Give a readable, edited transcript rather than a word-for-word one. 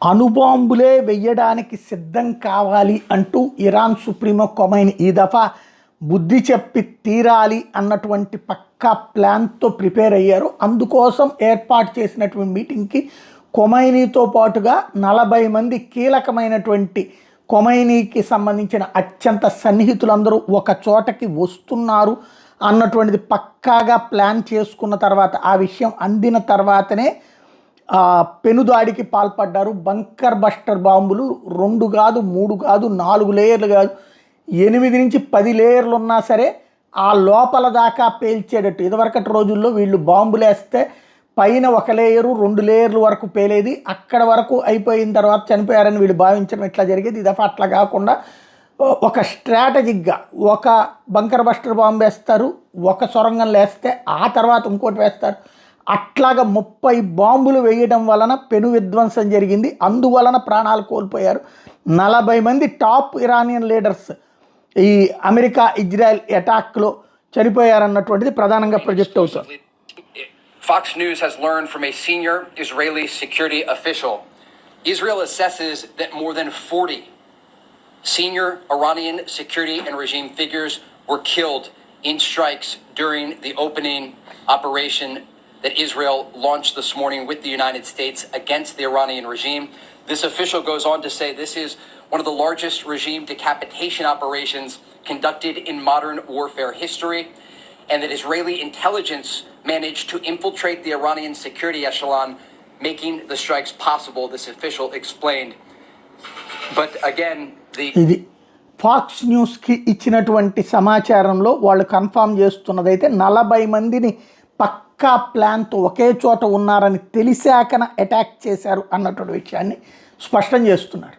అణుబాంబులే వెయ్యడానికి సిద్ధం కావాలి అంటూ ఇరాన్ సుప్రీమో ఖొమైనీ ఈ దఫా బుద్ధి చెప్పి తీరాలి అన్నటువంటి పక్కా ప్లాన్తో ప్రిపేర్ అయ్యారు. అందుకోసం ఏర్పాటు చేసినటువంటి మీటింగ్కి ఖొమైనీతో పాటుగా 40 మంది కీలకమైనటువంటి ఖొమైనీకి సంబంధించిన అత్యంత సన్నిహితులందరూ ఒక చోటకి వస్తున్నారు అన్నటువంటిది పక్కాగా ప్లాన్ చేసుకున్న తర్వాత, ఆ విషయం అందిన తర్వాతనే పెనుదాడికి పాల్పడ్డారు. బంకర్ బస్టర్ బాంబులు 2 కాదు, 3 కాదు, 4 లేయర్లు కాదు, 8 నుంచి 10 లేయర్లు ఉన్నా సరే ఆ లోపల దాకా పేల్చేటట్టు. ఇదివరకటి రోజుల్లో వీళ్ళు బాంబులు వేస్తే పైన 1 లేయరు 2 లేయర్లు వరకు పేలేది, అక్కడ వరకు అయిపోయిన తర్వాత చనిపోయారని వీళ్ళు భావించడం ఇట్లా జరిగేది. ఈ దఫా అట్లా కాకుండా ఒక స్ట్రాటజిక్గా ఒక బంకర్ బస్టర్ బాంబు వేస్తారు, ఒక సొరంగం వేస్తే ఆ తర్వాత ఇంకోటి వేస్తారు. అట్లాగా 30 బాంబులు వేయడం వలన పెను విధ్వంసం జరిగింది. అందువలన ప్రాణాలు కోల్పోయారు. 40 మంది టాప్ ఇరానియన్ లీడర్స్ ఈ అమెరికా ఇజ్రాయెల్ అటాక్లో చనిపోయారన్నటువంటిది ప్రధానంగా ప్రొజెక్ట్ అవుతుంది. Fox News has learned from a senior Israeli security official. Israel assesses that more than 40 senior Iranian security and regime figures were killed in strikes during the opening operation that Israel launched this morning with the United States against the Iranian regime. This official goes on to say this is one of the largest regime decapitation operations conducted in modern warfare history, and that Israeli intelligence managed to infiltrate the Iranian security echelon, making the strikes possible, this official explained. But again, ఇది pox న్యూస్కి ఇచ్చినటువంటి సమాచారంలో వాళ్ళు confirm చేస్తున్నదైతే 40 మందిని పక్కా ప్లాన్తో ఒకే చోట ఉన్నారని తెలిసాకన attack చేశారు అన్నటువంటి విషయాన్ని స్పష్టం చేస్తున్నారు.